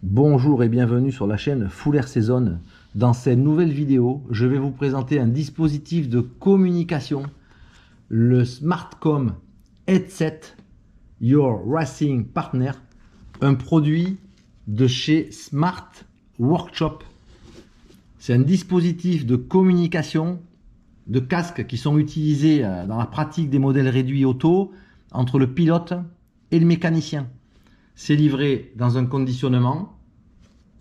Bonjour et bienvenue sur la chaîne Full Air Season. Dans cette nouvelle vidéo, je vais vous présenter un dispositif de communication, le Smartcom Headset Your Racing Partner, un produit de chez Smart Workshop. C'est un dispositif de communication de casques qui sont utilisés dans la pratique des modèles réduits auto entre le pilote et le mécanicien. C'est livré dans un conditionnement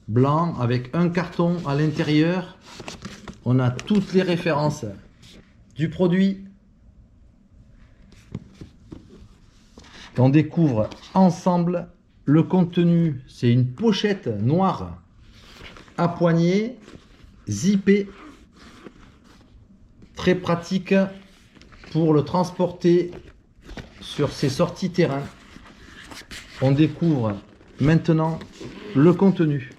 blanc avec un carton à l'intérieur. On a toutes les références du produit. On découvre ensemble le contenu. C'est une pochette noire à poignée, zippée, très pratique pour le transporter sur ses sorties terrain. On découvre maintenant le contenu.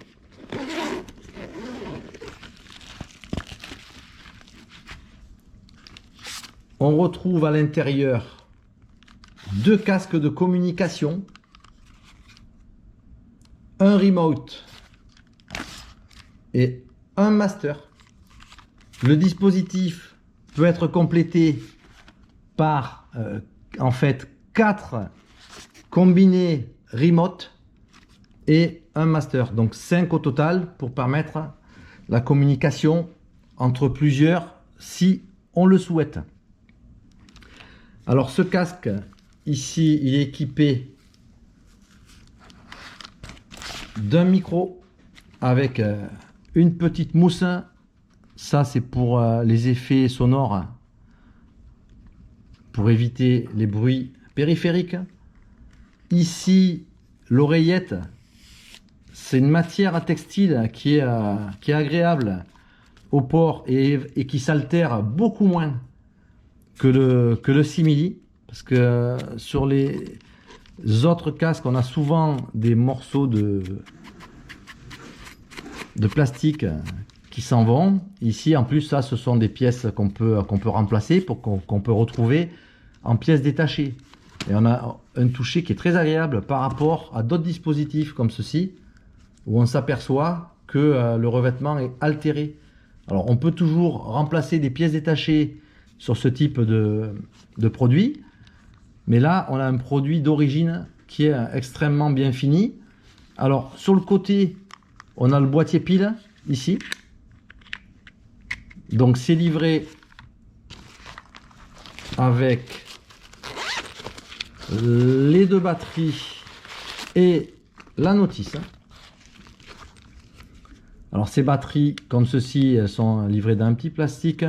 On retrouve à l'intérieur deux casques de communication, un remote et un master. Le dispositif peut être complété par en fait 4 combinés remote et un master, donc 5 au total pour permettre la communication entre plusieurs si on le souhaite. Alors ce casque ici, il est équipé d'un micro avec une petite mousse. Ça c'est pour les effets sonores, pour éviter les bruits périphériques. Ici, l'oreillette, c'est une matière textile qui est agréable au port et qui s'altère beaucoup moins que le simili. Parce que sur les autres casques, on a souvent des morceaux de plastique qui s'en vont. Ici, en plus, ça, ce sont des pièces qu'on peut remplacer, qu'on peut retrouver en pièces détachées. Et on a un toucher qui est très agréable par rapport à d'autres dispositifs comme ceci, où on s'aperçoit que le revêtement est altéré. Alors on peut toujours remplacer des pièces détachées sur ce type de produit, mais là on a un produit d'origine qui est extrêmement bien fini. Alors sur le côté, on a le boîtier pile ici. Donc c'est livré avec les 2 batteries et la notice. Alors ces batteries comme ceci, elles sont livrées d'un petit plastique,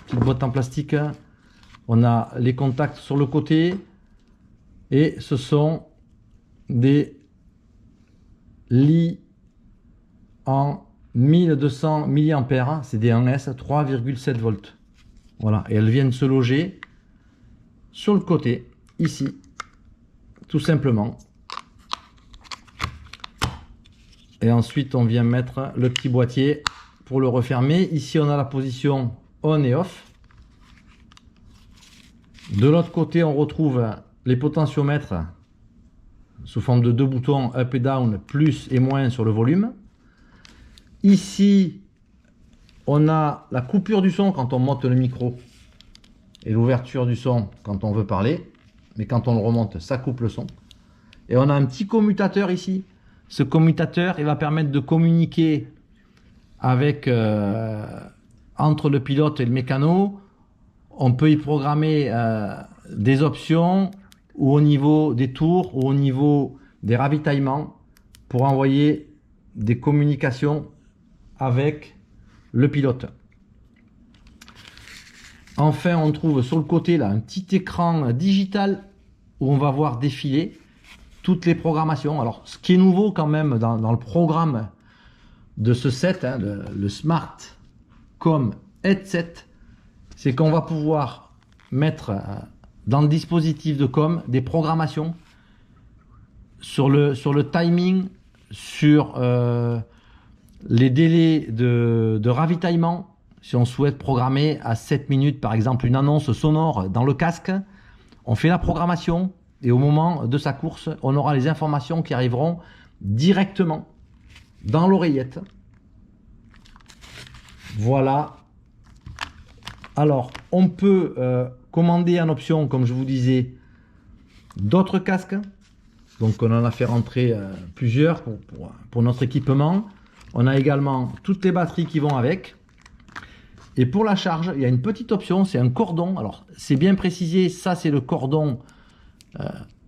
petite boîte en plastique. On a les contacts sur le côté et ce sont des li en 1200 mAh, c'est des 1S 3,7 volts. Voilà, et elles viennent se loger sur le côté ici, tout simplement. Et ensuite on vient mettre le petit boîtier pour le refermer. Ici on a la position on et off. De l'autre côté on retrouve les potentiomètres sous forme de 2 boutons up et down, plus et moins sur le volume. Ici on a la coupure du son quand on monte le micro et l'ouverture du son quand on veut parler, mais quand on le remonte ça coupe le son. Et on a un petit commutateur ici. Ce commutateur, il va permettre de communiquer avec entre le pilote et le mécano. On peut y programmer des options ou au niveau des tours ou au niveau des ravitaillements pour envoyer des communications avec le pilote. Enfin, on trouve sur le côté là un petit écran digital où on va voir défiler toutes les programmations. Alors ce qui est nouveau quand même dans le programme de ce set, le Smartcom Headset, c'est qu'on va pouvoir mettre dans le dispositif de com des programmations sur le timing, sur les délais de ravitaillement. Si on souhaite programmer à 7 minutes par exemple une annonce sonore dans le casque, on fait la programmation et au moment de sa course, on aura les informations qui arriveront directement dans l'oreillette. Voilà. Alors, on peut commander en option, comme je vous disais, d'autres casques. Donc, on en a fait rentrer plusieurs pour notre équipement. On a également toutes les batteries qui vont avec. Et pour la charge, il y a une petite option, c'est un cordon. Alors, c'est bien précisé, ça c'est le cordon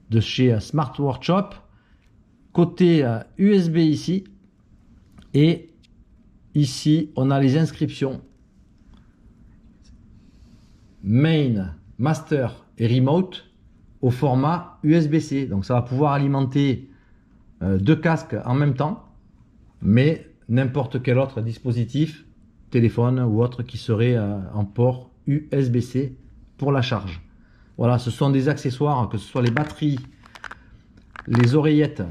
de chez Smart Workshop. Côté USB ici. Et ici, on a les inscriptions. Main, Master et Remote au format USB-C. Donc ça va pouvoir alimenter deux casques en même temps, mais n'importe quel autre dispositif, téléphone ou autre qui serait en port USB-C pour la charge. Voilà, ce sont des accessoires, que ce soit les batteries, les oreillettes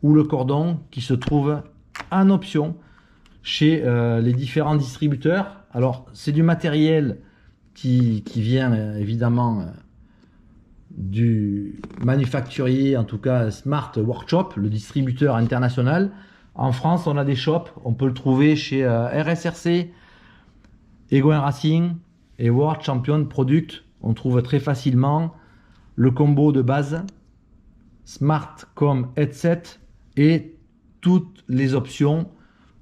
ou le cordon, qui se trouvent en option chez les différents distributeurs. Alors, c'est du matériel qui vient évidemment du manufacturier, en tout cas Smart Workshop, le distributeur international. En France, on a des shops, on peut le trouver chez RSRC, Egoin Racing et World Champion Product. On trouve très facilement le combo de base, Smartcom Headset et toutes les options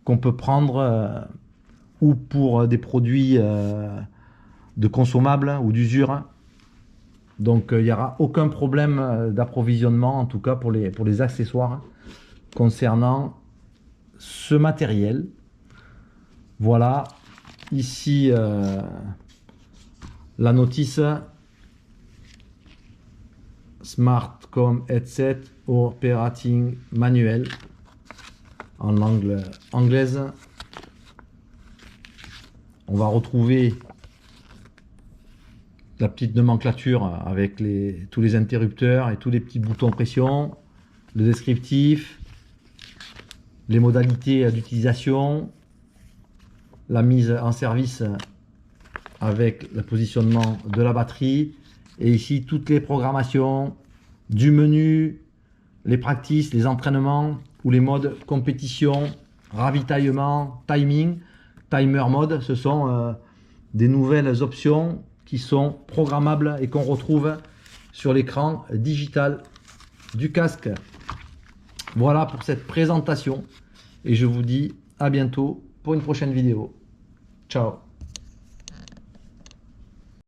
qu'on peut prendre ou pour des produits de consommables ou d'usure. Donc il n'y aura aucun problème d'approvisionnement, en tout cas pour les accessoires concernant ce matériel. Voilà, ici la notice Smartcom Headset Operating Manuel en langue anglaise. On va retrouver la petite nomenclature avec tous les interrupteurs et tous les petits boutons pression, le descriptif, les modalités d'utilisation, la mise en service avec le positionnement de la batterie, et ici toutes les programmations du menu, les practices, les entraînements ou les modes compétition, ravitaillement, timing, timer mode. Ce sont des nouvelles options qui sont programmables et qu'on retrouve sur l'écran digital du casque. Voilà pour cette présentation et je vous dis à bientôt pour une prochaine vidéo. Ciao.